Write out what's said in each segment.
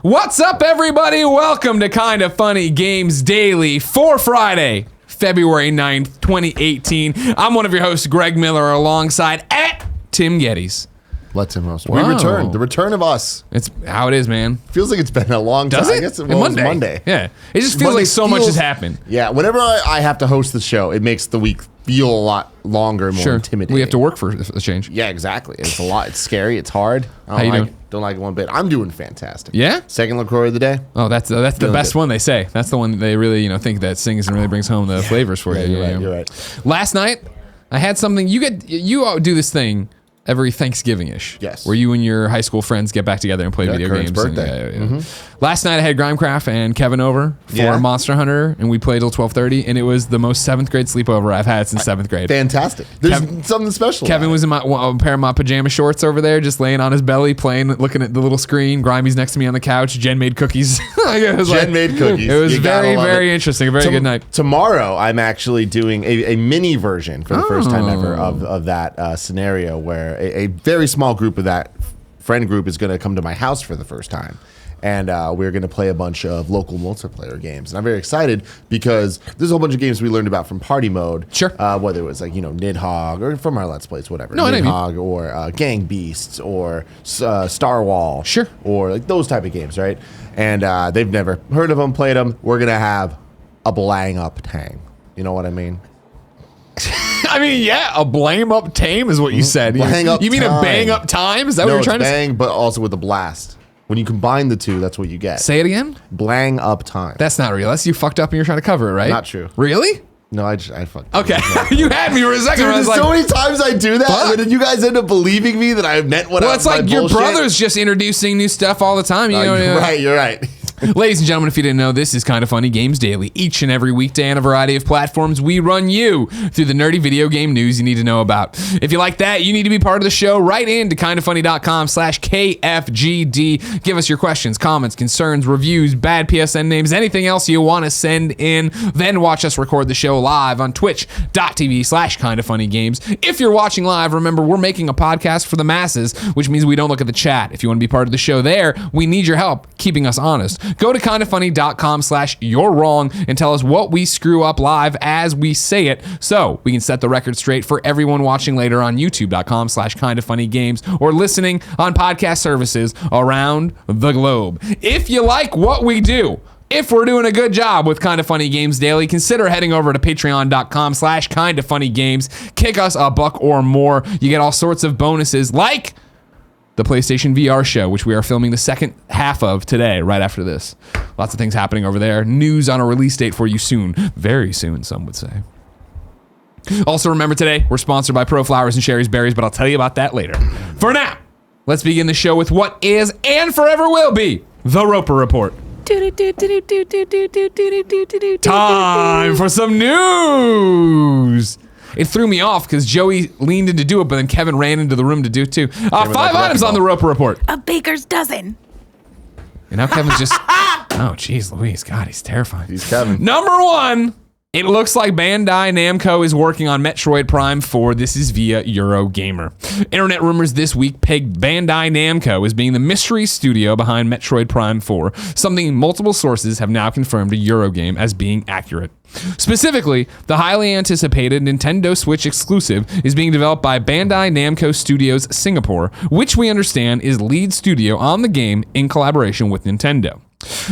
What's up, everybody? Welcome to Kinda Funny Games Daily for Friday, February 9th, 2018. I'm one of your hosts, Greg Miller, alongside Tim Gettys. Let Tim host. Wow. We returned. The return of us. It's how it is, man. Feels like it's been a long time. Does it? I guess it was Monday. Yeah. It just feels like so much has happened. Yeah. Whenever I have to host the show, it makes the week feel a lot longer and more intimidating. We have to work for the change. Yeah, exactly. It's a lot. It's scary. It's hard. How you doing? Don't like it one bit. I'm doing fantastic. Yeah? Second LaCroix of the day. Oh, that's the best one, they say. That's the one that they really think that sings and really brings home the flavors for you. You're right. Last night, I had something. You do this thing every Thanksgiving-ish. Yes. Where you and your high school friends get back together and play video Kurt's games. birthday. Last night I had Grimecraft and Kevin over for Monster Hunter, and we played till 12:30, and it was the most 7th grade sleepover I've had since 7th grade. Fantastic. There's something special. Kevin was in a pair of my pajama shorts over there, just laying on his belly, playing, looking at the little screen. Grimey's next to me on the couch. Jen made cookies. It was very, very interesting. A very good night. Tomorrow, I'm actually doing a mini version for the first time ever of that scenario where a very small group of that friend group is going to come to my house for the first time. And we're going to play a bunch of local multiplayer games. And I'm very excited because there's a whole bunch of games we learned about from Party Mode. Sure. Whether it was like, Nidhogg or from our Let's Plays, whatever. No, Nidhogg or Gang Beasts or Star Wall. Sure. Or like those type of games, right? And they've never heard of them, played them. We're going to have a blang up tang. You know what I mean? I mean, yeah, a blame up tame is what you said. Bang up you mean time. a bang up time? Is that what you're trying to say? Bang, but also with a blast. When you combine the two, that's what you get. Say it again? Blang up time. That's not real. That's you fucked up and you're trying to cover it, right? Not true. Really? No, I fucked Okay. You had me for a second. Dude, I was there's like, so many times I do that, fuck. and then you guys end up believing me that I meant what I was. Well, it's like your brother's just introducing new stuff all the time. You're right. Ladies and gentlemen, if you didn't know, this is Kinda Funny Games Daily. Each and every weekday on a variety of platforms, we run you through the nerdy video game news you need to know about. If you like that, you need to be part of the show. Write in to kindafunny.com/KFGD. Give us your questions, comments, concerns, reviews, bad PSN names, anything else you want to send in. Then watch us record the show live on twitch.tv/kindafunnygames. If you're watching live, remember, we're making a podcast for the masses, which means we don't look at the chat. If you want to be part of the show there, we need your help keeping us honest. Go to kindafunny.com/you're wrong and tell us what we screw up live as we say it, so we can set the record straight for everyone watching later on youtube.com/kindafunnygames or listening on podcast services around the globe. If you like what we do, if we're doing a good job with Kinda Funny Games Daily, consider heading over to patreon.com/kindafunnygames. Kick us $1 or more. You get all sorts of bonuses like the PlayStation VR show, which we are filming the second half of today, right after this. Lots of things happening over there. News on a release date for you soon. Very soon, some would say. Also, remember today, we're sponsored by Pro Flowers and Sherry's Berries, but I'll tell you about that later. For now, let's begin the show with what is and forever will be the Roper Report. Time for some news. It threw me off because Joey leaned in to do it, but then Kevin ran into the room to do it too. 5 items on the Roper Report. A baker's dozen. And now Kevin's just... Oh, jeez, Louise. God, he's terrifying. He's Kevin. Number 1. It looks like Bandai Namco is working on Metroid Prime 4. This is via Eurogamer. Internet rumors this week pegged Bandai Namco as being the mystery studio behind Metroid Prime 4, something multiple sources have now confirmed to Eurogame as being accurate. Specifically, the highly anticipated Nintendo Switch exclusive is being developed by Bandai Namco Studios Singapore, which we understand is lead studio on the game in collaboration with Nintendo.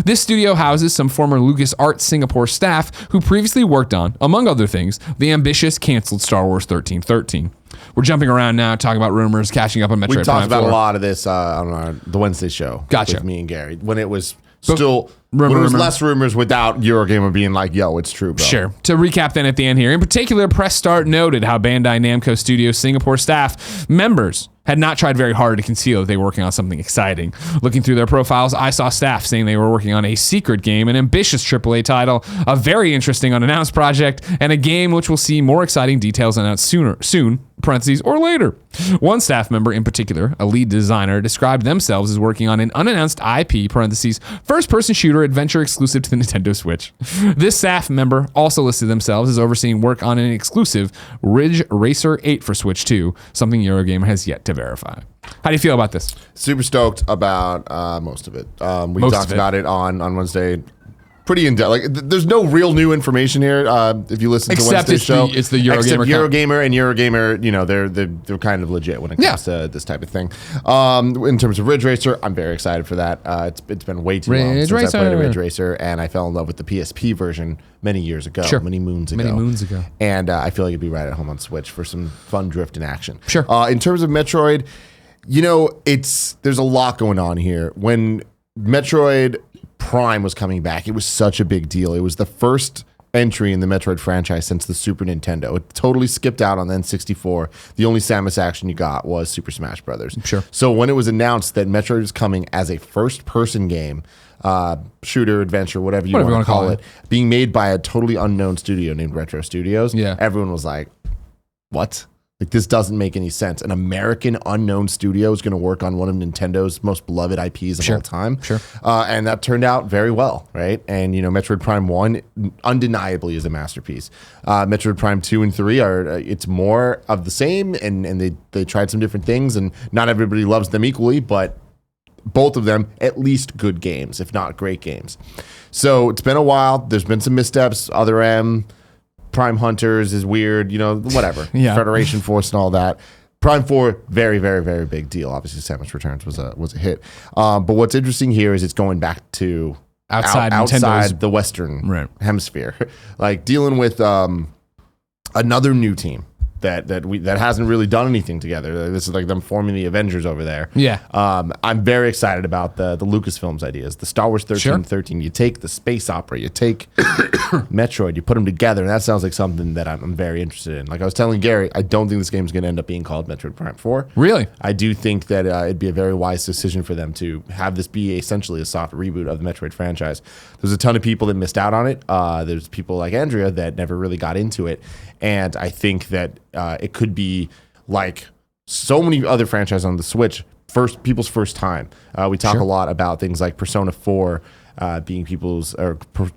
This studio houses some former LucasArts Singapore staff who previously worked on, among other things, the ambitious canceled Star Wars 1313. We're jumping around now, talking about rumors, catching up on Metroid Prime 4. We talked about a lot of this on the Wednesday show. Gotcha. With me and Gary, when it was still... When it was less rumors without Eurogamer being like, yo, it's true, bro. Sure. To recap then at the end here, in particular, Press Start noted how Bandai Namco Studios Singapore staff members had not tried very hard to conceal that they were working on something exciting. Looking through their profiles, I saw staff saying they were working on a secret game, an ambitious AAA title, a very interesting unannounced project, and a game which will see more exciting details announced soon, parentheses, or later. One staff member in particular, a lead designer, described themselves as working on an unannounced IP (parentheses first-person shooter adventure exclusive to the Nintendo Switch). This staff member also listed themselves as overseeing work on an exclusive Ridge Racer 8 for Switch 2, something Eurogamer has yet to verify. How do you feel about this? Super stoked about most of it. We talked about it on Wednesday. Pretty in depth. Like, there's no real new information here. If you listen to Wednesday's show, it's the Eurogamer. Except Eurogamer and Eurogamer, you know, they're kind of legit when it comes to this type of thing. In terms of Ridge Racer, I'm very excited for that. It's been way too long since I played a Ridge Racer, and I fell in love with the PSP version many years ago, many moons ago. And I feel like it'd be right at home on Switch for some fun drift and action. Sure. In terms of Metroid, you know, there's a lot going on here. When Metroid Prime was coming back, it was such a big deal. It was the first entry in the Metroid franchise since the Super Nintendo. It totally skipped out on the N64. The only Samus action you got was Super Smash Brothers. Sure. So when it was announced that Metroid is coming as a first-person game, shooter, adventure, whatever you want to call it, being made by a totally unknown studio named Retro Studios, everyone was like, what? Like, this doesn't make any sense. An American unknown studio is going to work on one of Nintendo's most beloved IPs of all time. Sure. And that turned out very well, right? And, you know, Metroid Prime 1 undeniably is a masterpiece. Metroid Prime 2 and 3 it's more of the same, and they tried some different things, and not everybody loves them equally, but both of them at least good games, if not great games. So it's been a while. There's been some missteps. Other M, Prime Hunters is weird, you know, whatever. Federation Force and all that. Prime 4, very, very, very big deal. Obviously, Samus Returns was a hit. But what's interesting here is it's going back to outside the Western hemisphere, like dealing with another new team that hasn't really done anything together. This is like them forming the Avengers over there. Yeah. I'm very excited about the Lucasfilms ideas. The Star Wars 1313. You take the space opera, you take Metroid, you put them together, and that sounds like something that I'm very interested in. Like I was telling Gary, I don't think this game is going to end up being called Metroid Prime 4. Really? I do think that it'd be a very wise decision for them to have this be essentially a soft reboot of the Metroid franchise. There's a ton of people that missed out on it. There's people like Andrea that never really got into it. And I think that it could be like so many other franchises on the Switch, people's first time. We talk a lot about things like Persona 4 being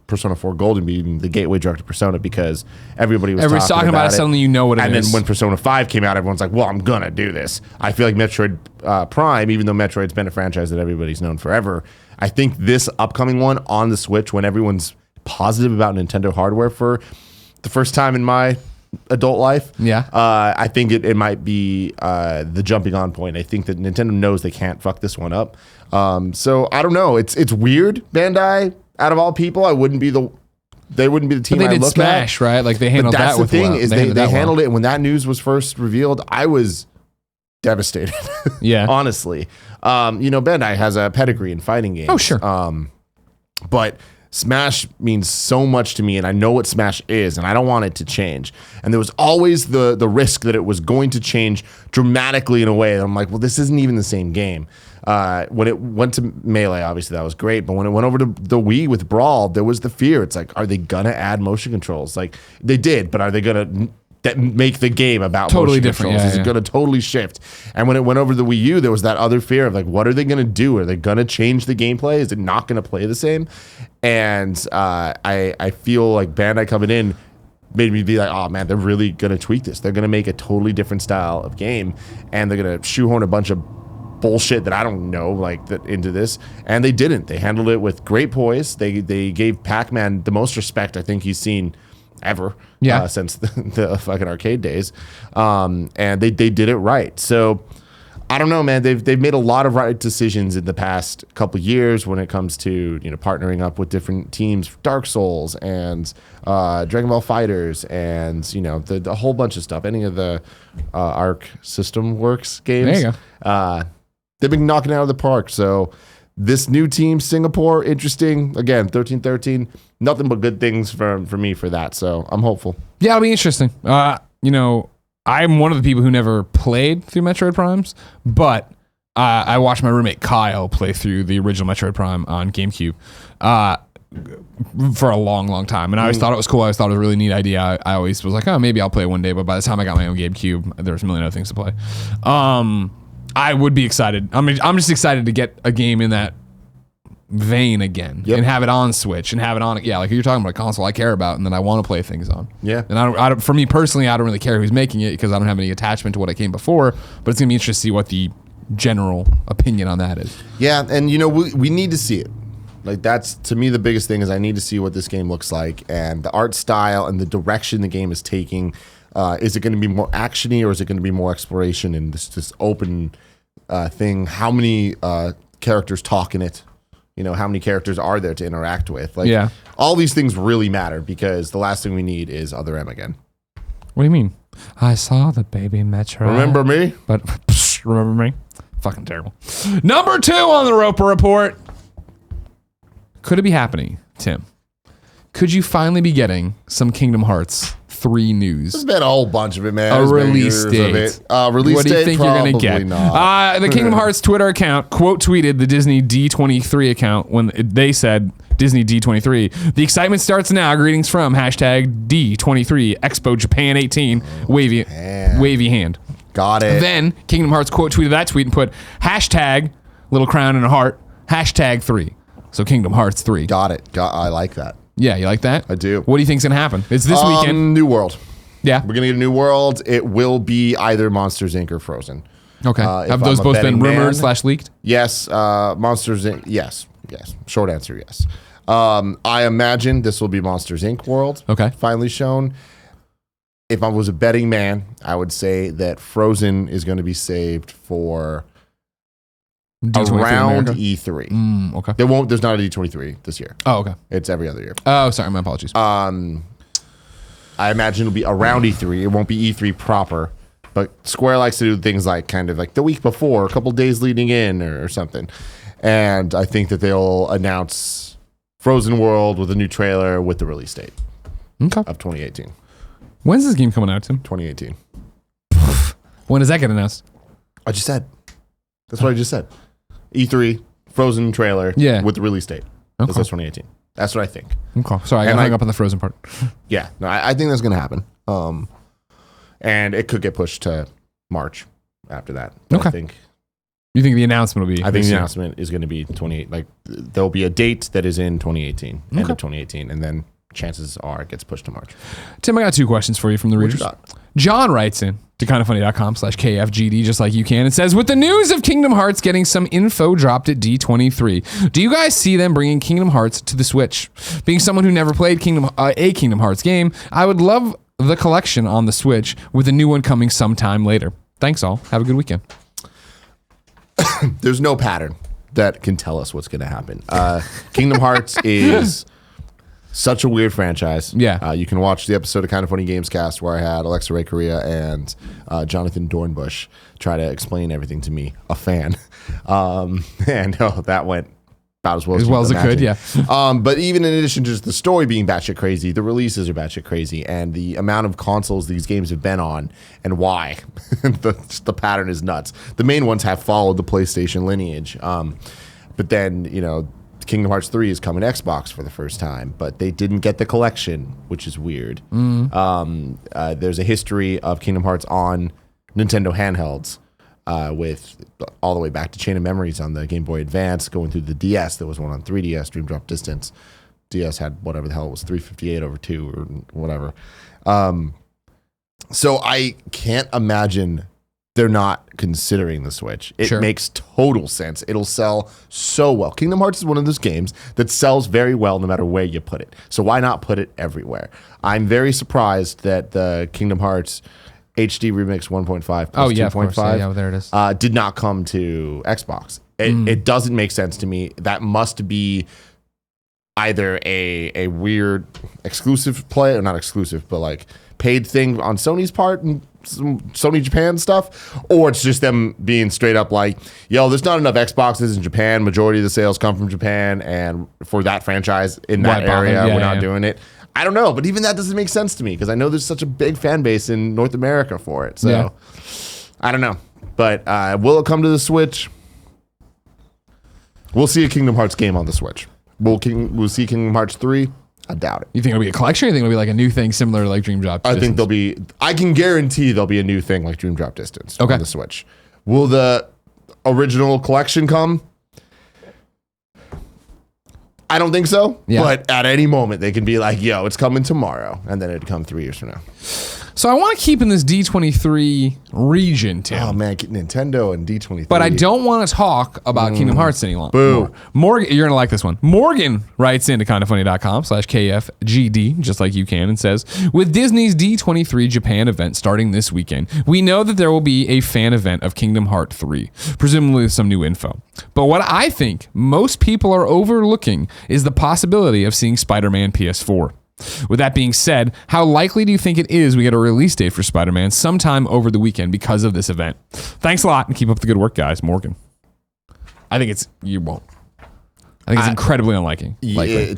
Persona 4 Golden being the gateway drug to Persona, because everybody's talking about it. Suddenly you know what it is. And then when Persona 5 came out, everyone's like, well, I'm going to do this. I feel like Metroid Prime, even though Metroid's been a franchise that everybody's known forever, I think this upcoming one on the Switch, when everyone's positive about Nintendo hardware for the first time in my adult life, I think it might be the jumping on point. I think that Nintendo knows they can't fuck this one up. So I don't know. It's weird. Bandai, out of all people, they wouldn't be the team but they I did look Smash, at. right? Like they handled that with well. That's the thing is they handled it. And when that news was first revealed, I was devastated. Honestly. Bandai has a pedigree in fighting games. Oh, sure. But Smash means so much to me, and I know what Smash is, and I don't want it to change. And there was always the risk that it was going to change dramatically in a way that I'm like, well, this isn't even the same game. When it went to Melee, obviously that was great, but when it went over to the Wii with Brawl, there was the fear. It's like, are they gonna add motion controls? Like they did, but are they gonna make the game about totally motion different? Controls? Is it gonna totally shift? And when it went over to the Wii U, there was that other fear of like, what are they gonna do? Are they gonna change the gameplay? Is it not gonna play the same? And I feel like Bandai coming in made me be like, oh man, they're really gonna tweak this. They're gonna make a totally different style of game, and they're gonna shoehorn a bunch of bullshit that I don't know into this. And they didn't. They handled it with great poise. They gave Pac-Man the most respect I think he's seen ever since the fucking arcade days. And they did it right. So I don't know, man. They've made a lot of right decisions in the past couple of years when it comes to partnering up with different teams, Dark Souls and Dragon Ball Fighters, and the whole bunch of stuff. Any of the Arc System Works games. There you go. They've been knocking it out of the park. So this new team, Singapore, interesting. Again, 1313, nothing but good things for me for that. So I'm hopeful. Yeah, it'll be interesting. I'm one of the people who never played through Metroid Primes, but I watched my roommate Kyle play through the original Metroid Prime on GameCube. for a long, long time. And I always thought it was cool. I always thought it was a really neat idea. I always was like, oh, maybe I'll play it one day. But by the time I got my own GameCube, there's a million other things to play. I would be excited. I mean, I'm just excited to get a game in that vein again and have it on Switch and have it on. Yeah, like you're talking about a console I care about and that I want to play things on. Yeah. And I don't, for me personally, I don't really care who's making it because I don't have any attachment to what I came before. But it's gonna be interesting to see what the general opinion on that is. Yeah, and we need to see it. Like that's to me the biggest thing is I need to see what this game looks like and the art style and the direction the game is taking. Is it going to be more actiony or is it going to be more exploration and this open thing? How many characters talk in it? How many characters are there to interact with? Like, all these things really matter because the last thing we need is Other M again. What do you mean? I saw the baby Metroid. Remember me? But remember me? Fucking terrible. Number 2 on the Roper Report. Could it be happening, Tim? Could you finally be getting some Kingdom Hearts 3 news? There's been a whole bunch of it, man. A release date. What do you think you're going to get? The Kingdom Hearts Twitter account quote tweeted the Disney D23 account when they said Disney D23. The excitement starts now. Greetings from hashtag D23 Expo Japan 18. Wavy hand. Got it. Then Kingdom Hearts quote tweeted that tweet and put hashtag little crown and a heart hashtag 3. So Kingdom Hearts 3. Got it. I like that. Yeah, you like that? I do. What do you think's gonna happen? It's this weekend. New World. Yeah, we're gonna get a new world. It will be either Monsters Inc. or Frozen. Okay. Have those both been rumored / leaked? Yes. Monsters Inc. Yes. Short answer, yes. I imagine this will be Monsters Inc. world. Okay. Finally shown. If I was a betting man, I would say that Frozen is going to be saved for around E3. Okay. There's not a D23 this year. Oh, okay. It's every other year. Oh, sorry. My apologies. I imagine it'll be around E3. It won't be E3 proper, but Square likes to do things like kind of like the week before, a couple days leading in or something. And I think that they'll announce Frozen World with a new trailer with the release date of 2018. When's this game coming out, Tim? 2018. When does that get announced? I just said. That's what I just said. E3, Frozen trailer with the release date. That's 2018. That's what I think. Okay. Sorry, I got hung up on the Frozen part. Yeah. No, I think that's going to happen. And it could get pushed to March after that. Okay. You think the announcement will be? I think the announcement is going to be 28. Like there'll be a date that is in 2018, end of 2018, and then chances are it gets pushed to March. Tim, I got 2 questions for you from the readers. John writes in to kindafunny.com/KFGD, just like you can. It says, with the news of Kingdom Hearts getting some info dropped at D23, do you guys see them bringing Kingdom Hearts to the Switch? Being someone who never played a Kingdom Hearts game, I would love the collection on the Switch with a new one coming sometime later. Thanks all. Have a good weekend. There's no pattern that can tell us what's going to happen. Kingdom Hearts is such a weird franchise. Yeah. You can watch the episode of Kind of Funny Gamescast where I had Alexa Ray Correa and Jonathan Dornbush try to explain everything to me, a fan. And that went about as well as it could, yeah. But even in addition to just the story being batshit crazy, the releases are batshit crazy, and the amount of consoles these games have been on and why. the pattern is nuts. The main ones have followed the PlayStation lineage. But then, Kingdom Hearts 3 is coming to Xbox for the first time, but they didn't get the collection, which is weird. There's a history of Kingdom Hearts on Nintendo handhelds, with all the way back to Chain of Memories on the Game Boy Advance, going through the DS. There was one on 3DS, Dream Drop Distance. DS had whatever the hell it was, 358/2 or whatever. So I can't imagine they're not considering the Switch. It makes total sense. It'll sell so well. Kingdom Hearts is one of those games that sells very well no matter where you put it. So why not put it everywhere? I'm very surprised that the Kingdom Hearts HD Remix 1.5 plus 2.5 yeah, there it is. Did not come to Xbox. It doesn't make sense to me. That must be either a weird exclusive play, or not exclusive, but like paid thing on Sony's part and some Sony Japan stuff, or it's just them being straight up like, yo, there's not enough Xboxes in Japan. Majority of the sales come from Japan, and for that franchise in that area, we're not doing it. I don't know, but even that doesn't make sense to me because I know there's such a big fan base in North America for it. So I don't know, but will it come to the Switch? We'll see a Kingdom Hearts game on the Switch. we'll see Kingdom Hearts 3? I doubt it. You think it'll be a collection? Or you think it'll be like a new thing similar to like Dream Drop I Distance? think there'll be. I can guarantee there'll be a new thing like Dream Drop Distance on the Switch. Will the original collection come? I don't think so. Yeah. But at any moment they can be like, "Yo, it's coming tomorrow," and then it'd come 3 years from now. So I want to keep in this D23 region, Tim. Oh man, Nintendo and D23. But I don't want to talk about Kingdom Hearts any longer. Boo. Morgan, you're going to like this one. Morgan writes into kindafunny.com/KFGD, just like you can, and says, with Disney's D23 Japan event starting this weekend, we know that there will be a fan event of Kingdom Hearts 3, presumably with some new info. But what I think most people are overlooking is the possibility of seeing Spider-Man PS4. With that being said, how likely do you think it is we get a release date for Spider-Man sometime over the weekend because of this event? Thanks a lot and keep up the good work, guys. Morgan. I think you won't. I think it's incredibly unlikely. I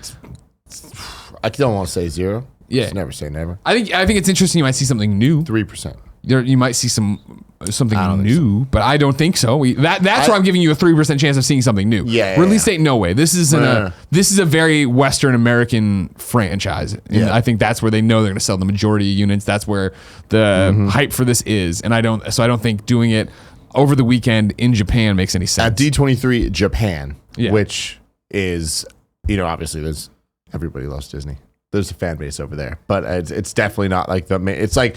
don't want to say 0. Yeah. Just never say never. I think it's interesting. You might see something new. 3%. You might see something new, but I don't think so. That's where I'm giving you a 3% chance of seeing something new. Release date, no way. This is a very Western American franchise, and I think that's where they know they're going to sell the majority of units. That's where the hype for this is, and I don't think doing it over the weekend in Japan makes any sense. At D23 Japan, which is obviously everybody loves Disney. There's a fan base over there, but it's definitely not like the main. It's like.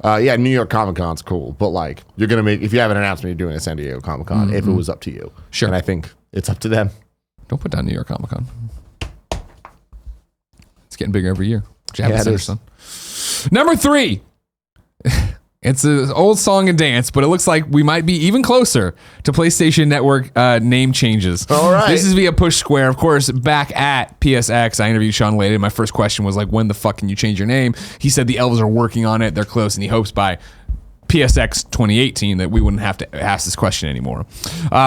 New York Comic Con's cool, but like you're gonna if you have an announcement you're doing a San Diego Comic Con, if it was up to you, sure. And I think it's up to them. Don't put down New York Comic Con. It's getting bigger every year. Number 3. It's an old song and dance, but it looks like we might be even closer to PlayStation Network name changes. All right. This is via Push Square. Of course, back at PSX, I interviewed Sean Layden. My first question was like, when the fuck can you change your name? He said the elves are working on it. They're close, and he hopes by PSX 2018 that we wouldn't have to ask this question anymore.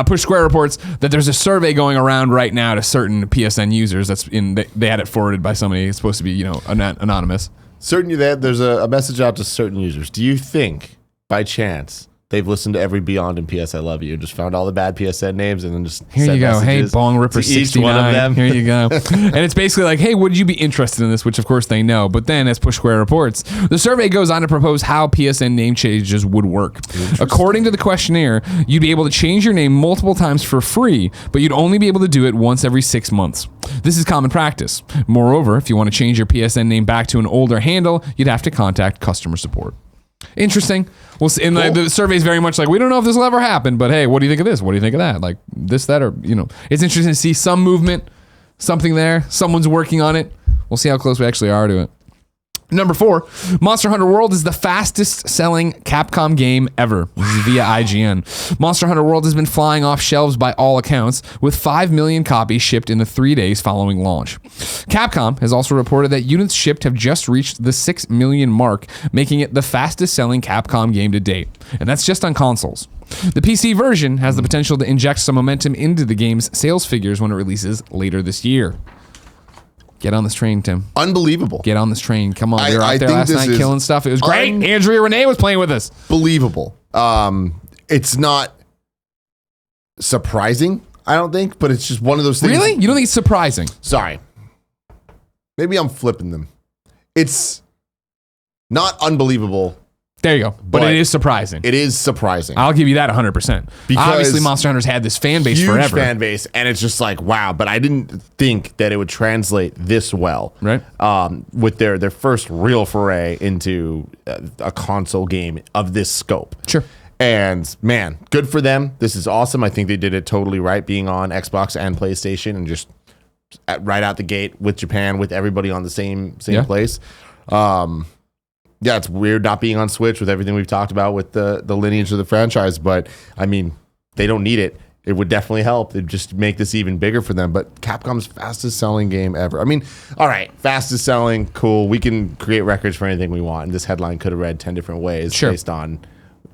Push Square reports that there's a survey going around right now to certain PSN users. They had it forwarded by somebody. It's supposed to be anonymous. There's a message out to certain users. Do you think, by chance, they've listened to every Beyond and PS I Love You and just found all the bad PSN names and then just here you go. Hey, Bong Ripper 69. One of them. Here you go. And it's basically like, hey, would you be interested in this? Which of course they know. But then, as Push Square reports, the survey goes on to propose how PSN name changes would work. According to the questionnaire, you'd be able to change your name multiple times for free, but you'd only be able to do it once every 6 months. This is common practice. Moreover, if you want to change your PSN name back to an older handle, you'd have to contact customer support. Interesting. Well, and the survey is very much like, we don't know if this will ever happen, but hey, what do you think of this? What do you think of that? Like this, that, or, it's interesting to see some movement, something there. Someone's working on it. We'll see how close we actually are to it. Number 4, Monster Hunter World is the fastest selling Capcom game ever. This is via IGN. Monster Hunter World has been flying off shelves by all accounts, with 5 million copies shipped in the 3 days following launch. Capcom has also reported that units shipped have just reached the 6 million mark, making it the fastest selling Capcom game to date. And that's just on consoles. The PC version has the potential to inject some momentum into the game's sales figures when it releases later this year. Get on this train, Tim. Unbelievable. Get on this train. Come on. We were out there last night killing stuff. It was great. Andrea Renee was playing with us. Believable. It's not surprising, I don't think, but it's just one of those things. Really? You don't think it's surprising? Sorry. Maybe I'm flipping them. It's not unbelievable. There you go. But it is surprising. It is surprising. I'll give you that 100%. Because obviously Monster Hunter's had this fan base forever. Huge fan base, and it's just like, wow. But I didn't think that it would translate this well. Right. With their first real foray into a console game of this scope. Sure. And man, good for them. This is awesome. I think they did it totally right, being on Xbox and PlayStation and just right out the gate with Japan, with everybody on the same place. Yeah, it's weird not being on Switch with everything we've talked about with the lineage of the franchise, but I mean, they don't need it. It would definitely help. It'd just make this even bigger for them. But Capcom's fastest selling game ever. I mean, all right, fastest selling, cool. We can create records for anything we want. And this headline could have read 10 different ways based on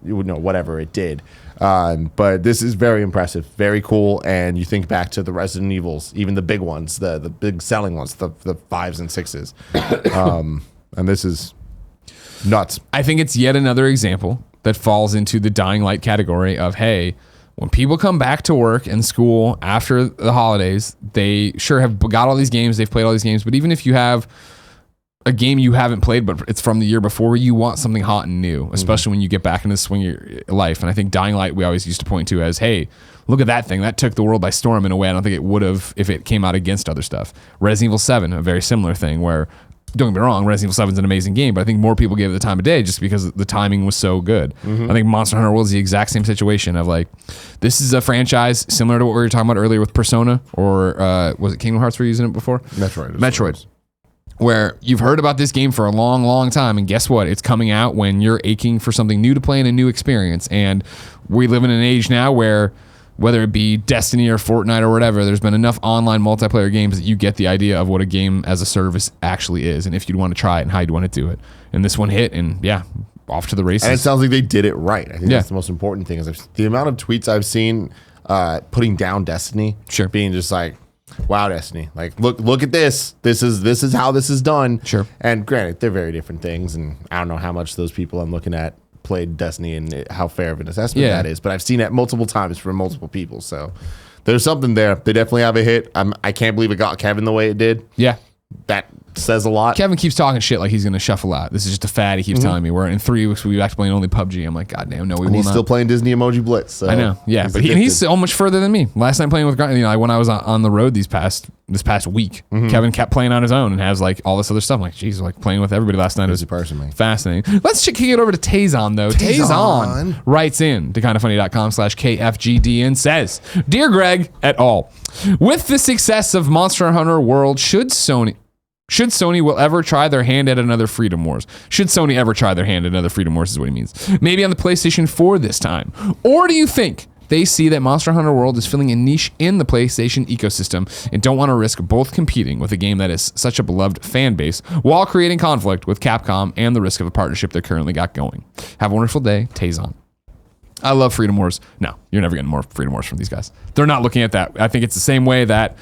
whatever it did. But this is very impressive, very cool. And you think back to the Resident Evils, even the big ones, the big selling ones, the 5s and 6s. And this is nuts. I think it's yet another example that falls into the Dying Light category of, hey, when people come back to work and school after the holidays, they sure have got all these games, they've played all these games, but even if you have a game you haven't played, but it's from the year before, you want something hot and new, especially when you get back into the swing of your life. And I think Dying Light, we always used to point to as, hey, look at that thing. That took the world by storm in a way I don't think it would have if it came out against other stuff. Resident Evil 7, a very similar thing where, don't get me wrong, Resident Evil 7 is an amazing game, but I think more people gave it the time of day just because the timing was so good. I think Monster Hunter World is the exact same situation of like, this is a franchise similar to what we were talking about earlier with Persona, or was it Kingdom Hearts we were using it before? Metroid. Where you've heard about this game for a long, long time, and guess what? It's coming out when you're aching for something new to play and a new experience. And we live in an age now where, whether it be Destiny or Fortnite or whatever, there's been enough online multiplayer games that you get the idea of what a game as a service actually is, and if you'd want to try it and how you'd want to do it. And this one hit, and yeah, off to the races. And it sounds like they did it right. I think that's the most important thing. Is the amount of tweets I've seen putting down Destiny, being just like, wow, Destiny, like look at this. This is how this is done. Sure. And granted, they're very different things, and I don't know how much those people I'm looking at played Destiny and how fair of an assessment that is, but I've seen it multiple times from multiple people, so there's something there. They definitely have a hit. I can't believe it got Kevin the way it did. Yeah, that says a lot. Kevin keeps talking shit like he's going to shuffle out. This is just a fad. He keeps telling me we're in 3 weeks we'll be back to playing only PUBG. I'm like, God damn, no, we will he's not. Still playing Disney Emoji Blitz. So I know, yeah, but he's so much further than me. Last time playing with, when I was on the road this past week, Kevin kept playing on his own and has like all this other stuff. I'm like, geez, like playing with everybody last night was fascinating. Let's kick it over to Tazon though. Tazon writes in to kindoffunny.com/KFGD and says, Dear Greg et al., with the success of Monster Hunter World, should Sony will ever try their hand at another Freedom Wars? Should Sony ever try their hand at another Freedom Wars is what he means. Maybe on the PlayStation 4 this time. Or do you think they see that Monster Hunter World is filling a niche in the PlayStation ecosystem and don't want to risk both competing with a game that is such a beloved fan base while creating conflict with Capcom and the risk of a partnership they currently got going? Have a wonderful day, Tazon. I love Freedom Wars. No, you're never getting more Freedom Wars from these guys. They're not looking at that. I think it's the same way that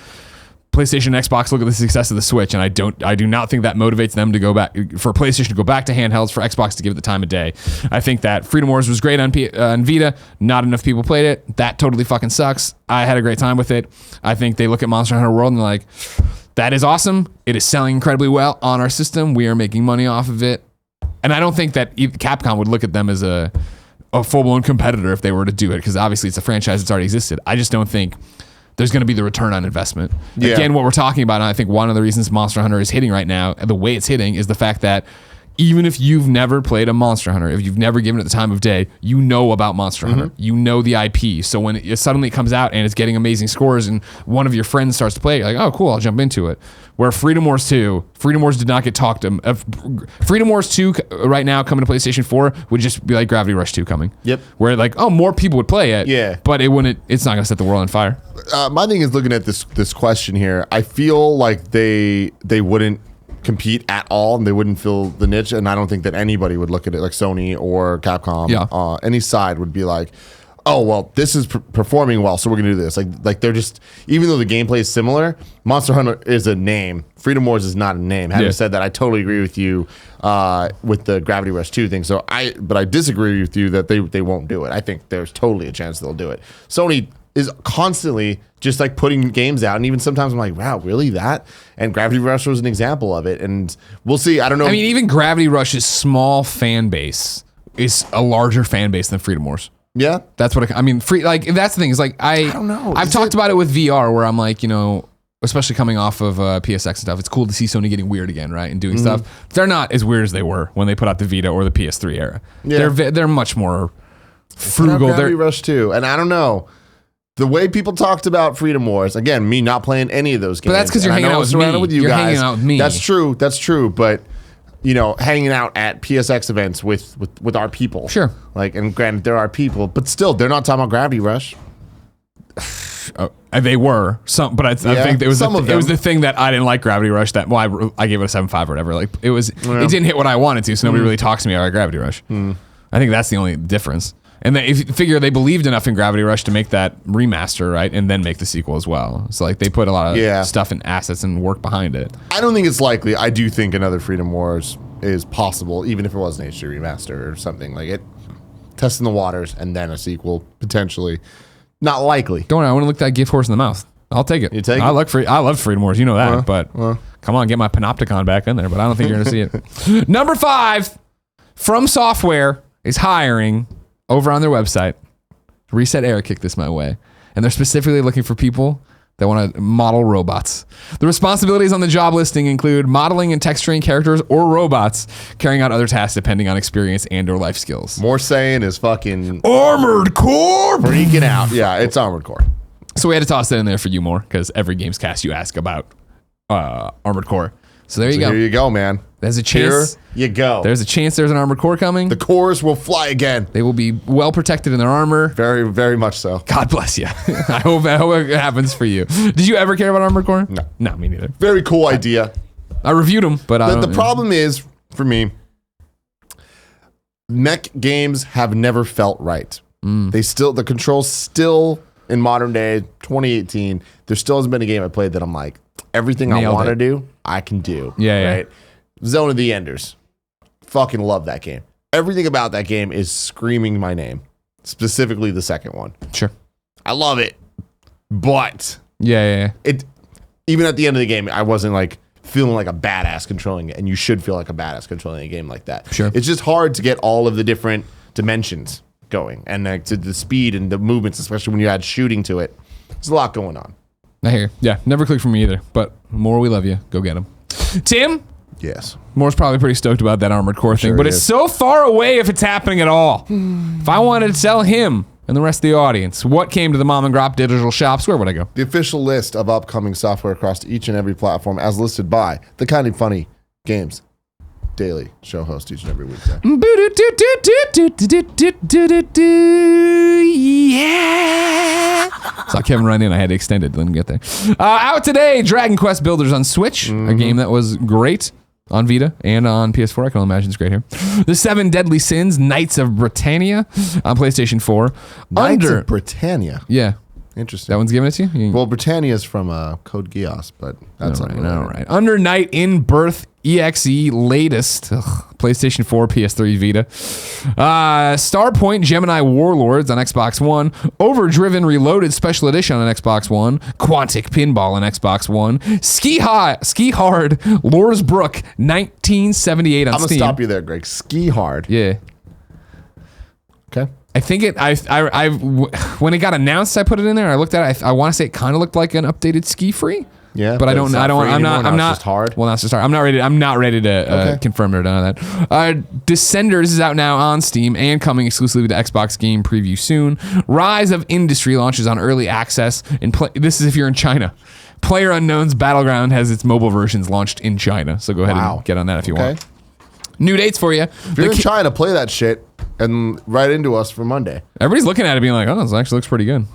PlayStation and Xbox look at the success of the Switch, and I do not think that motivates them to go back, for PlayStation to go back to handhelds, for Xbox to give it the time of day. I think that Freedom Wars was great on Vita. Not enough people played it. That totally fucking sucks. I had a great time with it. I think they look at Monster Hunter World and they're like, that is awesome. It is selling incredibly well on our system. We are making money off of it. And I don't think that Capcom would look at them as a full-blown competitor if they were to do it, because obviously it's a franchise that's already existed. I just don't think there's going to be the return on investment. Yeah. Again, what we're talking about, and I think one of the reasons Monster Hunter is hitting right now, the way it's hitting, is the fact that even if you've never played a Monster Hunter, if you've never given it the time of day, you know about Monster Hunter. You know the IP. So when it suddenly comes out and it's getting amazing scores and one of your friends starts to play it, you're like, oh, cool, I'll jump into it. Where Freedom Wars 2 did not get talked to. Freedom Wars 2 right now coming to PlayStation 4 would just be like Gravity Rush 2 coming. Yep. Where like, oh, more people would play it. Yeah. But it's not going to set the world on fire. My thing is looking at this question here. I feel like they wouldn't compete at all, and they wouldn't fill the niche, and I don't think that anybody would look at it like Sony or Capcom. Any side would be like, oh well, this is performing well, so we're gonna do this. Like they're just, even though the gameplay is similar, Monster Hunter is a name, Freedom Wars is not a name. Having said that, I totally agree with you with the Gravity Rush 2 thing. But I disagree with you that they won't do it. I think there's totally a chance they'll do it. Sony is constantly just like putting games out, and even sometimes I'm like, wow, really that? And Gravity Rush was an example of it, and we'll see. I don't know. I mean, even Gravity Rush's small fan base is a larger fan base than Freedom Wars. Yeah, that's what I mean. That's the thing. Is like I don't know. I've talked about it with VR, where I'm like, especially coming off of PSX and stuff, it's cool to see Sony getting weird again, right, and doing stuff. They're not as weird as they were when they put out the Vita or the PS3 era. Yeah. They're much more frugal. Gravity Rush 2, and I don't know. The way people talked about Freedom Wars, again, me not playing any of those games. But that's because you're hanging out with me. You're hanging out with me. That's true. But, hanging out at PSX events with our people. Sure. And granted, there are people, but still, they're not talking about Gravity Rush. They were some, but I think it was the thing that I didn't like Gravity Rush. That I gave it a 7.5 or whatever. Like it didn't hit what I wanted to, so nobody really talks to me about Gravity Rush. I think that's the only difference. And if you figure they believed enough in Gravity Rush to make that remaster, right, and then make the sequel as well. So like they put a lot of stuff and assets and work behind it. I don't think it's likely. I do think another Freedom Wars is possible, even if it was an HD remaster or something like it. Testing the waters and then a sequel potentially. Not likely. Don't worry, I want to look that gift horse in the mouth. I'll take it. You take it? I love Freedom Wars. You know that, but come on, get my Panopticon back in there. But I don't think you're going to see it. Number 5, From Software is hiring over on their website. Reset Error kicked this my way. And they're specifically looking for people that want to model robots. The responsibilities on the job listing include modeling and texturing characters or robots, carrying out other tasks depending on experience and or life skills. More saying is fucking Armored Core! freaking out. Yeah, it's Armored Core. So we had to toss that in there for you more, because every Gamescast you ask about Armored Core. So there you go. Here you go, man. There's a chance. Here you go. There's a chance there's an Armored Core coming. The cores will fly again. They will be well protected in their armor. Very, very much so. God bless you. I hope it happens for you. Did you ever care about Armored Core? No. No, me neither. Very cool idea. I reviewed them, but The problem is, for me, mech games have never felt right. The controls still, in modern day, 2018, there still hasn't been a game I played that I'm like, everything I want to do, I can do. Yeah, right? Zone of the Enders. Fucking love that game. Everything about that game is screaming my name. Specifically the second one. Sure. I love it. But Yeah. it even at the end of the game, I wasn't like feeling like a badass controlling it. And you should feel like a badass controlling a game like that. Sure. It's just hard to get all of the different dimensions going. And like to the speed and the movements, especially when you add shooting to it. There's a lot going on. I hear you. Yeah, never clicked for me either. But more, we love you. Go get them. Tim? Yes. Moore's probably pretty stoked about that Armored Core thing, Sure but he it's is. so far away if it's happening at all. If I wanted to tell him and the rest of the audience what came to the mom and grop digital shops, where would I go? The official list of upcoming software across each and every platform as listed by the Kind of Funny Games Daily show host each and every week. Zach. Yeah. Saw Kevin run in. I had to extend it. Didn't get there. Out today, Dragon Quest Builders on Switch, a game that was great on Vita and on PS4. I can only imagine it's great here. The 7 Deadly Sins, Knights of Britannia on PlayStation 4. Knights of Britannia. Yeah. Interesting. That one's giving it to you? Well, Britannia's from Code Geass, but that's all right. Under Night in Birth EXE latest. PlayStation 4, PS3, Vita. Starpoint Gemini Warlords on Xbox One. Overdriven Reloaded Special Edition on Xbox One. Quantic Pinball on Xbox One. Ski Hard Lors Brook 1978 on I'm going to Steam. stop you there, Greg. Ski Hard. Yeah. Okay. I think when it got announced, I put it in there. I looked at it. I want to say it kind of looked like an updated Ski Free. Yeah, but I'm not. It's just hard. Well, that's just hard. I'm not ready to confirm or deny that. Descenders is out now on Steam and coming exclusively to Xbox Game Preview soon. Rise of Industry launches on early access. This is if you're in China. PlayerUnknown's Battleground has its mobile versions launched in China. So go ahead and get on that if you want. New dates for you. If you're in China, play that shit and write into us for Monday. Everybody's looking at it being like, oh, this actually looks pretty good.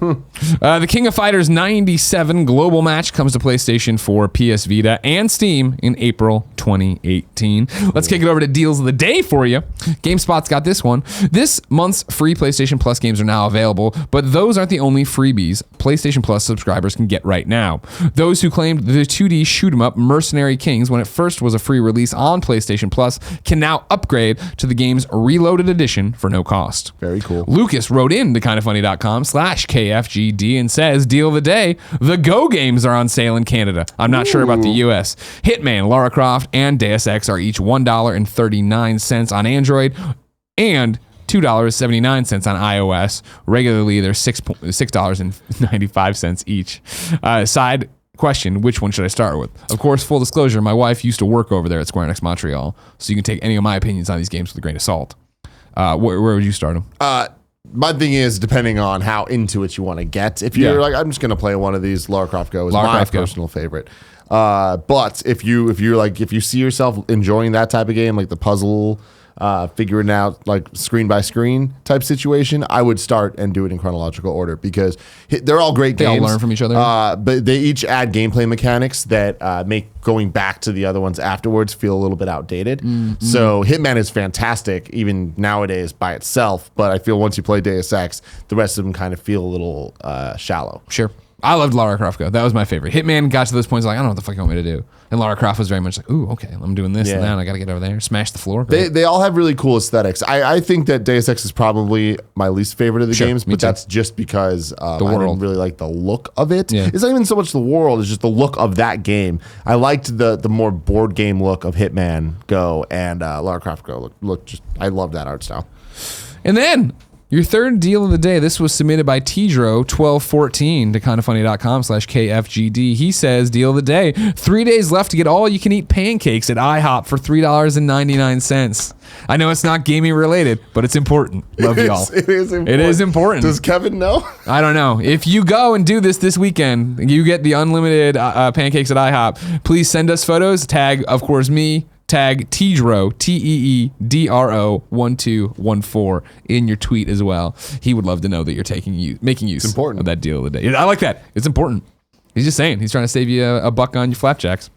The King of Fighters 97 global match comes to PlayStation 4, PS Vita, and Steam in April 2018. Let's kick it over to Deals of the Day for you. GameSpot's got this one. This month's free PlayStation Plus games are now available, but those aren't the only freebies PlayStation Plus subscribers can get right now. Those who claimed the 2D shoot-'em-up Mercenary Kings when it first was a free release on PlayStation Plus can now upgrade to the game's Reloaded Edition for no cost. Very cool. Lucas wrote in to kindoffunny.com/KFGD and says, deal of the day, the Go games are on sale in Canada. I'm not sure about the US. Hitman, Lara Croft, and Deus Ex are each $1.39 on Android and $2.79 on iOS. Regularly, they're $6.95 each. Side question, which one should I start with? Of course, full disclosure, my wife used to work over there at Square Enix Montreal, so you can take any of my opinions on these games with a grain of salt. Where would you start them? My thing is, depending on how into it you want to get. If you're like, I'm just going to play one of these, Lara Croft Go is my personal favorite. But if you see yourself enjoying that type of game, like the puzzle, figuring out like screen by screen type situation, I would start and do it in chronological order because they're all great games. They all learn from each other. But they each add gameplay mechanics that make going back to the other ones afterwards feel a little bit outdated. Mm-hmm. So Hitman is fantastic even nowadays by itself, but I feel once you play Deus Ex, the rest of them kind of feel a little shallow. Sure. I loved Lara Croft Go. That was my favorite. Hitman got to those points like, I don't know what the fuck you want me to do. And Lara Croft was very much like, ooh, okay, I'm doing this and that. And I got to get over there, smash the floor. They all have really cool aesthetics. I think that Deus Ex is probably my least favorite of the games, but that's just because I didn't really like the look of it. Yeah. It's not even so much the world, it's just the look of that game. I liked the more board game look of Hitman Go, and Lara Croft Go look just, I love that art style. And then your third deal of the day, this was submitted by Tidro1214 to kindafunny.com/KFGD. He says, deal of the day, 3 days left to get all you can eat pancakes at IHOP for $3.99. I know it's not gaming related, but it's important. Love y'all. It is important. It is important. Does Kevin know? I don't know. If you go and do this weekend, you get the unlimited pancakes at IHOP. Please send us photos. Tag, of course, me. Tag Teedro, Teedro 1214 in your tweet as well. He would love to know that you're making use of that deal of the day. I like that. It's important. He's just saying. He's trying to save you a buck on your flapjacks.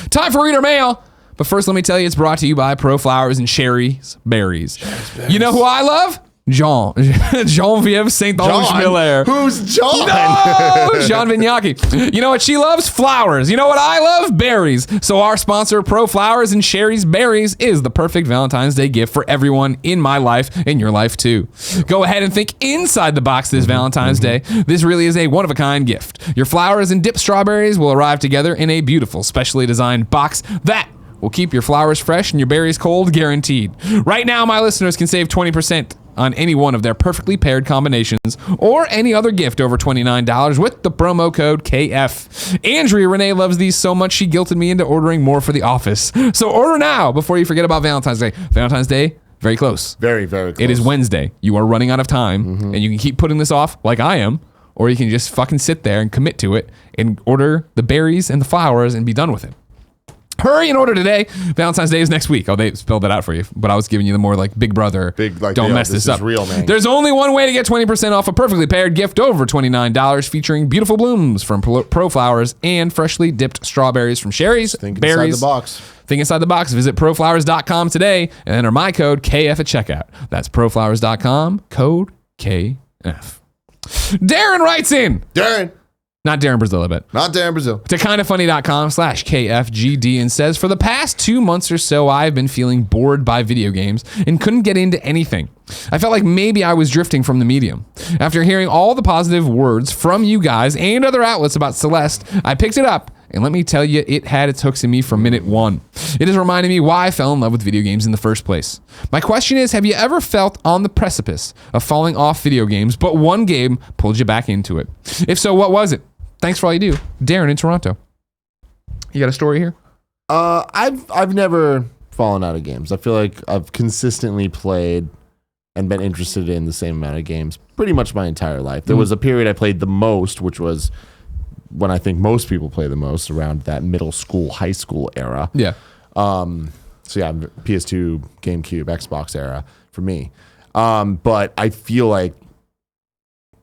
Time for reader mail. But first, let me tell you, it's brought to you by Pro Flowers and Sherry's Berries. You know who I love? Jean-Vieve Saint-Onge-Miller. Who's John? No! Jean Vignacchi. You know what she loves? Flowers. You know what I love? Berries. So our sponsor, Pro Flowers and Sherry's Berries, is the perfect Valentine's Day gift for everyone in my life and your life too. Go ahead and think inside the box this Valentine's Day. This really is a one-of-a-kind gift. Your flowers and dipped strawberries will arrive together in a beautiful, specially designed box that will keep your flowers fresh and your berries cold, guaranteed. Right now, my listeners can save 20% on any one of their perfectly paired combinations or any other gift over $29 with the promo code KF. Andrea Renee loves these so much she guilted me into ordering more for the office. So order now before you forget about Valentine's Day. Valentine's Day, very close. Very, very close. It is Wednesday. You are running out of time, and you can keep putting this off like I am, or you can just fucking sit there and commit to it and order the berries and the flowers and be done with it. Hurry and order today. Valentine's Day is next week. Oh, they spelled that out for you, but I was giving you the more like Big Brother. Don't mess this up. Real, man. There's only one way to get 20% off a perfectly paired gift over $29, featuring beautiful blooms from Pro Flowers and freshly dipped strawberries from Sherry's Think Berries. inside the box. Think inside the box. Visit proflowers.com today and enter my code KF at checkout. That's proflowers.com, code KF. Darren writes in. Not Darren Brazil, I bet. Not Darren Brazil. To kindafunny.com/KFGD and says, for the past 2 months or so, I've been feeling bored by video games and couldn't get into anything. I felt like maybe I was drifting from the medium. After hearing all the positive words from you guys and other outlets about Celeste, I picked it up. And let me tell you, it had its hooks in me from minute one. It has reminded me why I fell in love with video games in the first place. My question is, have you ever felt on the precipice of falling off video games, but one game pulled you back into it? If so, what was it? Thanks for all you do. Darren in Toronto. You got a story here? I've never fallen out of games. I feel like I've consistently played and been interested in the same amount of games pretty much my entire life. There was a period I played the most, which was when I think most people play the most, around that middle school, high school era. Yeah. So yeah, PS2, GameCube, Xbox era for me. But I feel like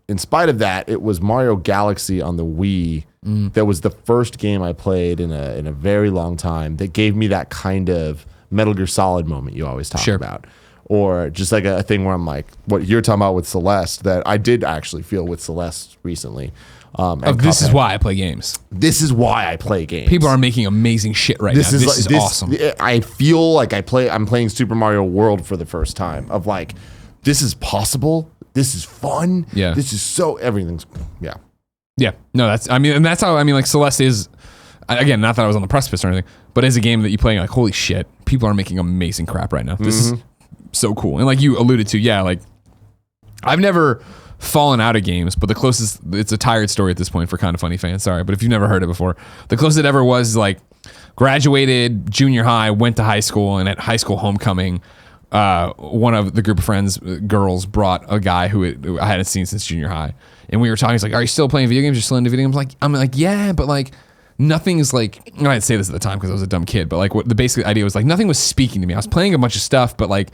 in spite of that, it was Mario Galaxy on the Wii that was the first game I played in a very long time that gave me that kind of Metal Gear Solid moment you always talk about. Or just like a thing where I'm like, what you're talking about with Celeste, that I did actually feel with Celeste recently. This is why I play games. This is why I play games. People are making amazing shit right now. This is awesome. I feel like I'm playing Super Mario World for the first time. Of like, this is possible. This is fun. Yeah. This is everything's. Yeah. Yeah. No, that's how, like Celeste is, again, not that I was on the precipice or anything, but as a game that you play, like, holy shit, people are making amazing crap right now. This is so cool. And like you alluded to, yeah, like I've never fallen out of games, but the closest, it's a tired story at this point for Kinda Funny fans, sorry, but if you've never heard it before, the closest it ever was like graduated junior high, went to high school, and at high school homecoming, one of the group of friends, girls, brought a guy who I hadn't seen since junior high, and we were talking. He's like, "Are you still playing video games? You're still into video games?" I'm like, "Yeah," but like nothing is like. I didn't say this at the time because I was a dumb kid, but like what the basic idea was, like nothing was speaking to me. I was playing a bunch of stuff, but like,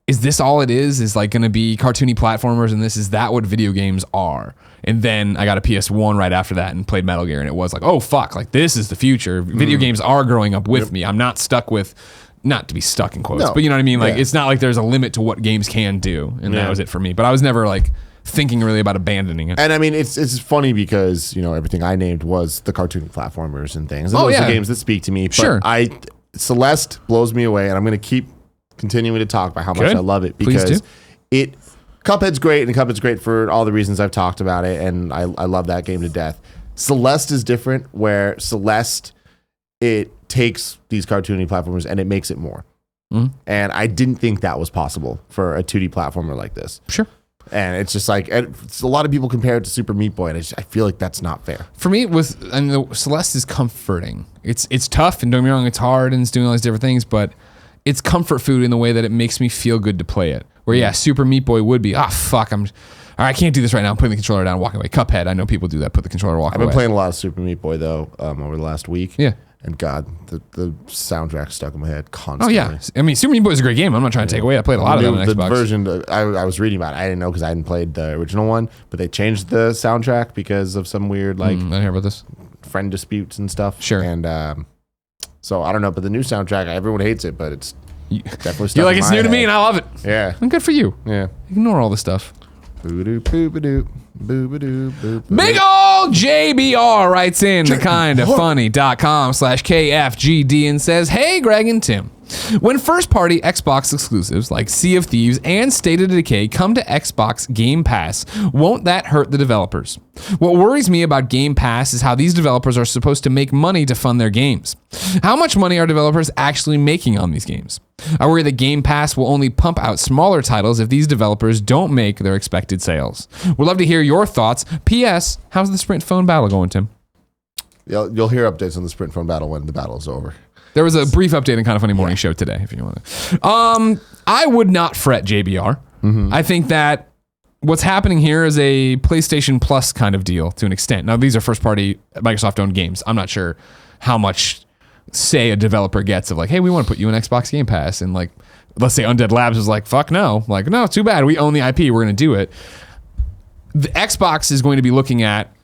is this all it is? Is like going to be cartoony platformers, and is that what video games are? And then I got a PS1 right after that and played Metal Gear, and it was like, oh fuck, like this is the future. Video games are growing up with me. I'm not stuck with. Not to be stuck in quotes, but you know what I mean? Like, it's not like there's a limit to what games can do. And that was it for me. But I was never like thinking really about abandoning it. And I mean, it's funny because, everything I named was the cartoony platformers and things. And those are games that speak to me. But Celeste blows me away, and I'm going to keep continuing to talk about how much I love it because Cuphead's great, and Cuphead's great for all the reasons I've talked about it, and I love that game to death. Celeste is different, where Celeste, it takes these cartoony platformers and it makes it more. And I didn't think that was possible for a 2D platformer like this. Sure. And it's just like, it's a lot of people compare it to Super Meat Boy, and I feel like that's not fair. For me, Celeste is comforting. It's tough, and don't get me wrong, it's hard, and it's doing all these different things, but it's comfort food in the way that it makes me feel good to play it. Where, Super Meat Boy would be, fuck, I can't do this right now. I'm putting the controller down and walking away. Cuphead, I know people do that, put the controller, walk away. I've been playing a lot of Super Meat Boy, though, over the last week. Yeah. And God, the soundtrack stuck in my head constantly. Oh, yeah. I mean, Super Meat Boy is a great game. I'm not trying to take away. I played a lot of them on Xbox. The version I was reading about, I didn't know because I hadn't played the original one, but they changed the soundtrack because of some weird, I didn't hear about this. Friend disputes and stuff. Sure. And so I don't know, but the new soundtrack, everyone hates it, but it's definitely stuck You're like, in it's my new to me head. and I love it. Yeah. And good for you. Yeah. Ignore all this stuff. Boo-ba-doo, boo-ba-doo, boo-ba-doo, boo-ba-doo. Big ol' JBR writes in the kindafunny.com/KFGD and says, "Hey, Greg and Tim. When first-party Xbox exclusives like Sea of Thieves and State of Decay come to Xbox Game Pass, won't that hurt the developers? What worries me about Game Pass is how these developers are supposed to make money to fund their games. How much money are developers actually making on these games? I worry that Game Pass will only pump out smaller titles if these developers don't make their expected sales. Would love to hear your thoughts. P.S. How's the Sprint phone battle going, Tim?" You'll hear updates on the Sprint phone battle when the battle is over. There was a brief update in Kind of Funny Morning Show today, if you want to. I would not fret JBR. I think that what's happening here is a PlayStation Plus kind of deal to an extent. Now, these are first-party Microsoft-owned games. I'm not sure how much say a developer gets of like, hey, we want to put you in Xbox Game Pass. And like, let's say Undead Labs is like, fuck no. Like, no, too bad. We own the IP. We're going to do it. The Xbox is going to be looking at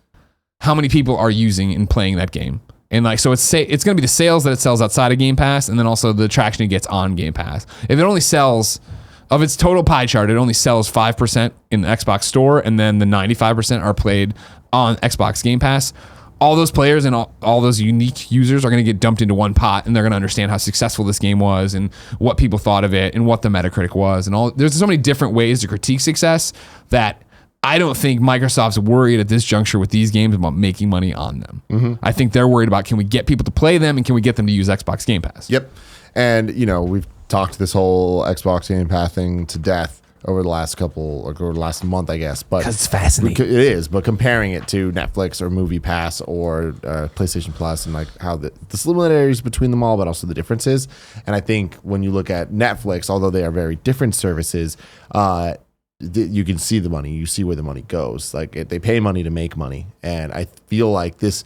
how many people are using and playing that game. And like, so it's going to be the sales that it sells outside of Game Pass, and then also the traction it gets on Game Pass. If it only sells, of its total pie chart, it only sells 5% in the Xbox store, and then the 95% are played on Xbox Game Pass. All those players and all those unique users are going to get dumped into one pot, and they're going to understand how successful this game was and what people thought of it and what the Metacritic was. And all, there's so many different ways to critique success that I don't think Microsoft's worried at this juncture with these games about making money on them. I think they're worried about, can we get people to play them and can we get them to use Xbox Game Pass? Yep. And, we've talked this whole Xbox Game Pass thing to death over the last over the last month, I guess. But because it's fascinating. It is, but comparing it to Netflix or Movie Pass or PlayStation Plus and like how the similarities between them all, but also the differences. And I think when you look at Netflix, although they are very different services, you can see the money. You see where the money goes. Like they pay money to make money. And I feel like this,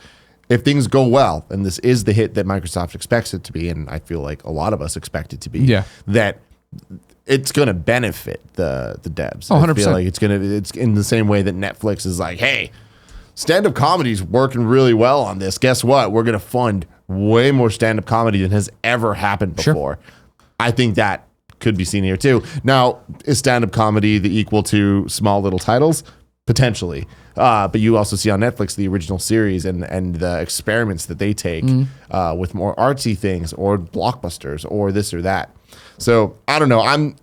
if things go well, and this is the hit that Microsoft expects it to be, and I feel like a lot of us expect it to be, that it's going to benefit the devs. Oh, 100%. I feel like it's in the same way that Netflix is like, hey, stand-up comedy's working really well on this. Guess what? We're going to fund way more stand-up comedy than has ever happened before. I think that could be seen here too. Now, is stand-up comedy the equal to small little titles? Potentially. But you also see on Netflix the original series and the experiments that they take with more artsy things or blockbusters or this or that. So I don't know. I'm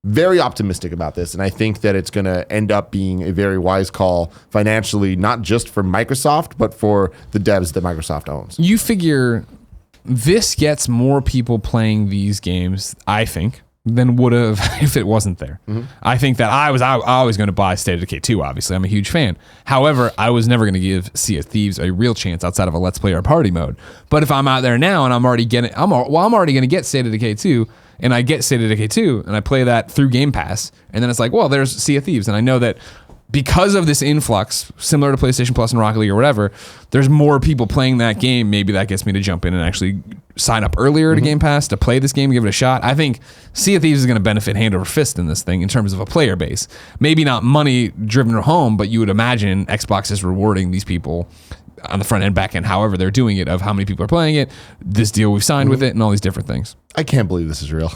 very optimistic about this, and I think that it's going to end up being a very wise call financially, not just for Microsoft, but for the devs that Microsoft owns. You figure this gets more people playing these games, I think, than would have if it wasn't there. I think that I was going to buy State of Decay 2, obviously. I'm a huge fan. However, I was never going to give Sea of Thieves a real chance outside of a Let's Play or party mode. But if I'm out there now and I'm already going to get State of Decay 2, and I get State of Decay 2, and I play that through Game Pass, and then it's like, well, there's Sea of Thieves, and I know that because of this influx, similar to PlayStation Plus and Rocket League or whatever, there's more people playing that game. Maybe that gets me to jump in and actually sign up earlier to Game Pass to play this game, give it a shot. I think Sea of Thieves is going to benefit hand over fist in this thing in terms of a player base. Maybe not money driven home, but you would imagine Xbox is rewarding these people on the front end, back end, however they're doing it, of how many people are playing it, this deal we've signed with it, and all these different things. I can't believe this is real.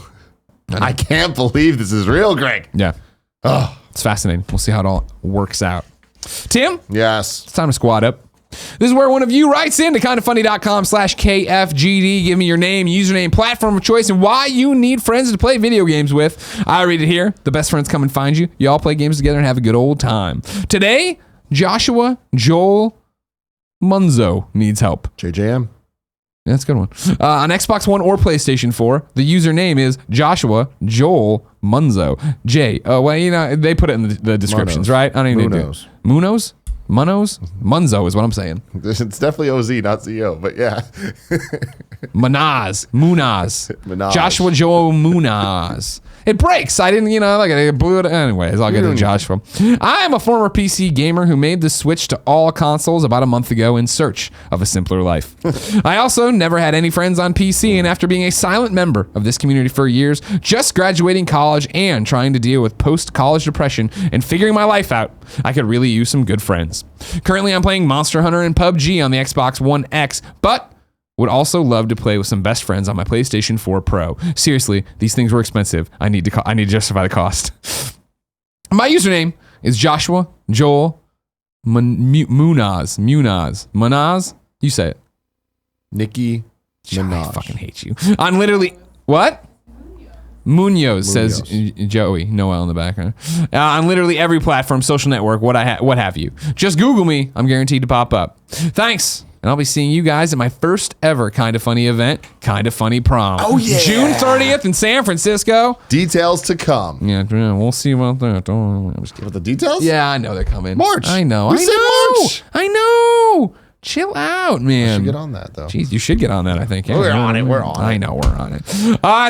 I can't believe this is real, Greg. Yeah. It's fascinating. We'll see how it all works out. Tim, Yes. it's time to squad up. This is where one of you writes in to kindafunny.com/KFGD. Give me your name, username, platform of choice, and why you need friends to play video games with. I read it here. The best friends come and find you. You all play games together and have a good old time. Today, Joshua Joel Munzo needs help. JJM. Yeah, that's a good one. On Xbox One or PlayStation 4, the username is Joshua Joel Munzo. They put it in the descriptions, Munoz. right? I don't even Munoz. need to. Munoz? Munoz? Munzo is what I'm saying. It's definitely OZ, not CEO, but yeah. Munaz. Munaz. Joshua Joel Munoz. It breaks. I didn't, I blew it. Anyways, I'll get to Joshua. I am a former PC gamer who made the switch to all consoles about a month ago in search of a simpler life. I also never had any friends on PC, and after being a silent member of this community for years, just graduating college and trying to deal with post-college depression and figuring my life out, I could really use some good friends. Currently, I'm playing Monster Hunter and PUBG on the Xbox One X, but would also love to play with some best friends on my PlayStation 4 Pro. Seriously, these things were expensive. I need to justify the cost. My username is Joshua Joel Munoz. Munoz? You say it. Nicki Minaj. I fucking hate you. On literally... What? Munoz, says Joey. Noel in the background. On literally every platform, social network, what have you. Just Google me. I'm guaranteed to pop up. Thanks. And I'll be seeing you guys at my first ever Kinda Funny event, Kinda Funny Prom. Oh, yeah. June 30th in San Francisco. Details to come. Yeah, we'll see about that. Don't worry. I'm just kidding. What, the details? Yeah, I know they're coming. March. I know. We said March. I know. Chill out, man. I should get on that, though. Jeez, you should get on that, I think. Yeah, We're on it. I know, we're on it.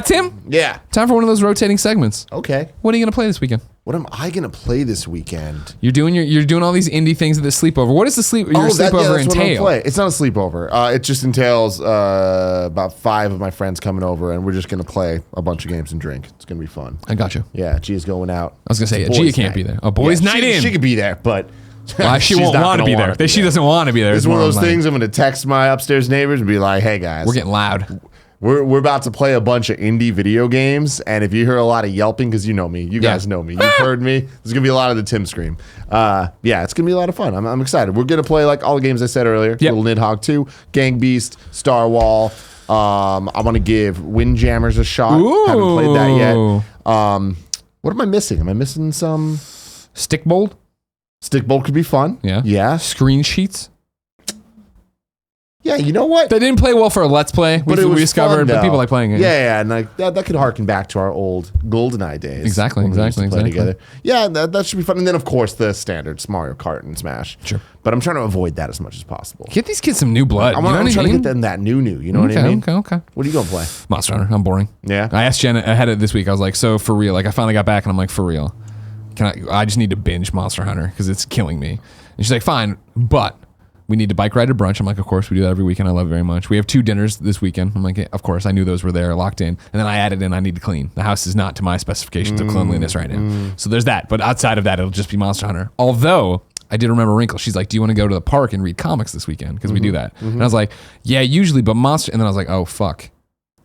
Tim? Yeah. Time for one of those rotating segments. Okay. What are you going to play this weekend? What am I going to play this weekend? You're doing all these indie things at the sleepover. What does the sleepover entail? It's not a sleepover. It just entails about 5 of my friends coming over, and we're just going to play a bunch of games and drink. It's going to be fun. I got you. Yeah, Gia's going out. I was going to say, It's a Gia boys' can't night. be there. A boys' night in. She could be there, but Well, she won't want to be there. She doesn't want to be there. It's one of those things I'm going to text my upstairs neighbors and be like, hey, guys. We're getting loud. We're about to play a bunch of indie video games, and if you hear a lot of yelping, because you know me, you guys know me, you've heard me, there's going to be a lot of the Tim scream. Yeah, it's going to be a lot of fun. I'm excited. We're going to play like all the games I said earlier. Yep. Little Nidhogg 2, Gang Beast, Star Wall. I want to give Windjammers a shot. Ooh. Haven't played that yet. What am I missing? Am I missing some? Stickbolt? Stickbolt could be fun. Yeah. Yeah. Screen sheets? Yeah, you know what? They didn't play well for a Let's Play. But it was we discovered, fun, but though. people like playing it. Yeah, and like that could harken back to our old GoldenEye days. Exactly, when we used to play exactly. together. Yeah, that should be fun. And then, of course, the standards, Mario Kart and Smash. Sure. But I'm trying to avoid that as much as possible. Get these kids some new blood. I'm trying to get them that new. You know what I mean? Okay. What are you going to play? Monster Hunter. I'm boring. Yeah? I asked Jen ahead of this week. I was like, so for real, like I finally got back and I'm like, for real, I just need to binge Monster Hunter because it's killing me. And she's like, fine, but we need to bike ride to brunch. I'm like, of course, we do that every weekend. I love it very much. We have 2 dinners this weekend. I'm like, yeah, of course, I knew those were there, locked in. And then I added in, I need to clean. The house is not to my specifications of cleanliness right now. So there's that. But outside of that, it'll just be Monster Hunter. Although, I did remember Wrinkle. She's like, do you want to go to the park and read comics this weekend? Because we do that. And I was like, yeah, usually, but Monster... And then I was like, oh, fuck.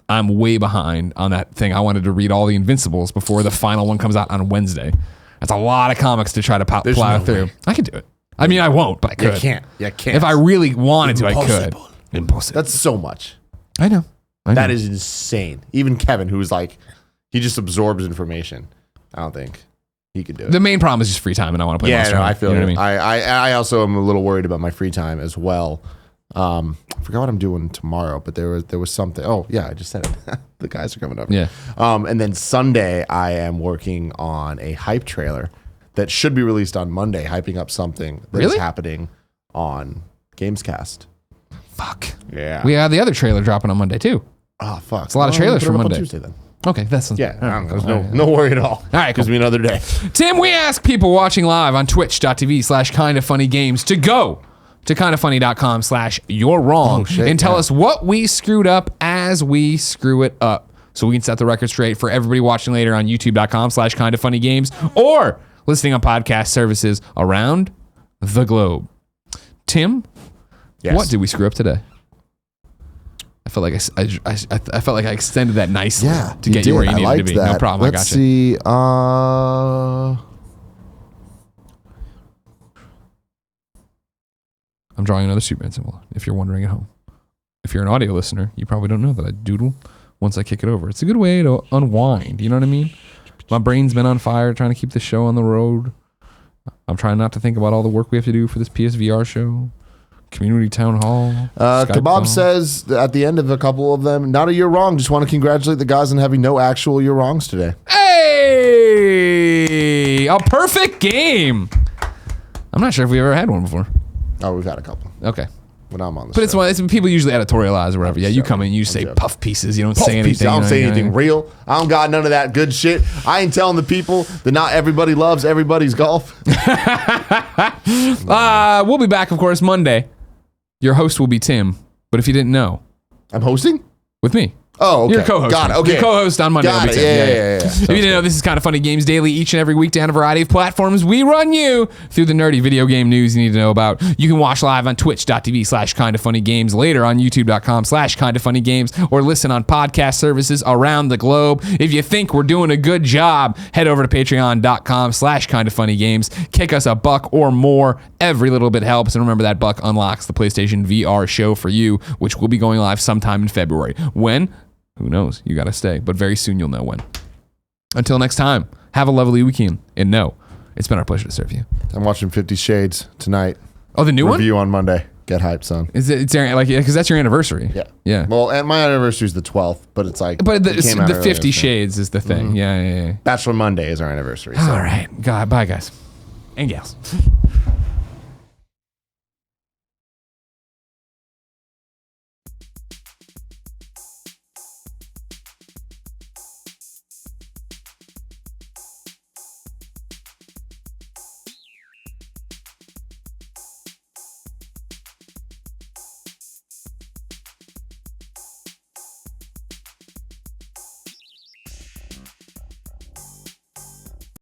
I'm way behind on that thing. I wanted to read all the Invincibles before the final one comes out on Wednesday. That's a lot of comics to try to plow no through. way. I can do it. I mean, I won't, but I could. You can't. If I really wanted to, I could. Impossible. That's so much. I know. That is insane. Even Kevin, who's like, he just absorbs information. I don't think he could do it. The main problem is just free time, and I want to play Monster Hunter. I feel you know it. what I mean? I also am a little worried about my free time as well. I forgot what I'm doing tomorrow, but there was something. Oh yeah, I just said it. The guys are coming over. Yeah. And then Sunday I am working on a hype trailer that should be released on Monday, hyping up something that is happening on Gamescast. Fuck. Yeah. We have the other trailer dropping on Monday too. Oh fuck. It's a lot of trailers for Monday. On Tuesday then. Okay, that sounds There's no worry at all. All right, gives me another day. Tim, we ask people watching live on twitch.tv/kindafunnygames to go to kindafunny.com/you're-wrong and tell us what we screwed up as we screw it up. So we can set the record straight for everybody watching later on youtube.com/kindafunnygames or listening on podcast services around the globe. Tim, what did we screw up today? I felt like I felt like I extended that nicely to get you where you needed to be. That. No problem. Let's see. I'm drawing another Superman symbol, if you're wondering at home. If you're an audio listener, you probably don't know that I doodle once I kick it over. It's a good way to unwind, you know what I mean? My brain's been on fire trying to keep the show on the road. I'm trying not to think about all the work we have to do for this PSVR show. Community town hall. Kebab call. says at the end of a couple of them, not a year wrong. Just want to congratulate the guys on having no actual year wrongs today. Hey! A perfect game! I'm not sure if we've ever had one before. Oh, we've had a couple. Okay. When I'm on the But show. it's people usually editorialize or whatever. Yeah, you come in, you say joking. puff pieces. You don't Puff say anything. pieces. I don't say anything real. I don't got none of that good shit. I ain't telling the people that not everybody loves everybody's golf. We'll be back, of course, Monday. Your host will be Tim. But if you didn't know, I'm hosting? with me. Oh, okay. You're co-host. Got it. Okay. Your co-host on Monday. Got will be it. Tim. Yeah. If you didn't know, this is Kind of Funny Games Daily each and every week on a variety of platforms. We run you through the nerdy video game news you need to know about. You can watch live on twitch.tv/kindoffunnygames, later on youtube.com/kindoffunnygames, or listen on podcast services around the globe. If you think we're doing a good job, head over to patreon.com/kindoffunnygames. Kick us $1 or more. Every little bit helps. And remember, that buck unlocks the PlayStation VR show for you, which will be going live sometime in February. When? Who knows? You got to stay. But very soon you'll know when. Until next time, have a lovely weekend. And no, it's been our pleasure to serve you. I'm watching 50 Shades tonight. Oh, the new one? Review on Monday. Get hyped, son. Is it? It's like, because that's your anniversary. Yeah. Yeah. Well, and my anniversary is the 12th, but it's like. But it came out the earlier, 50 so. Shades is the thing. Yeah. Bachelor Monday is our anniversary. So. All right. God, bye, guys. And gals.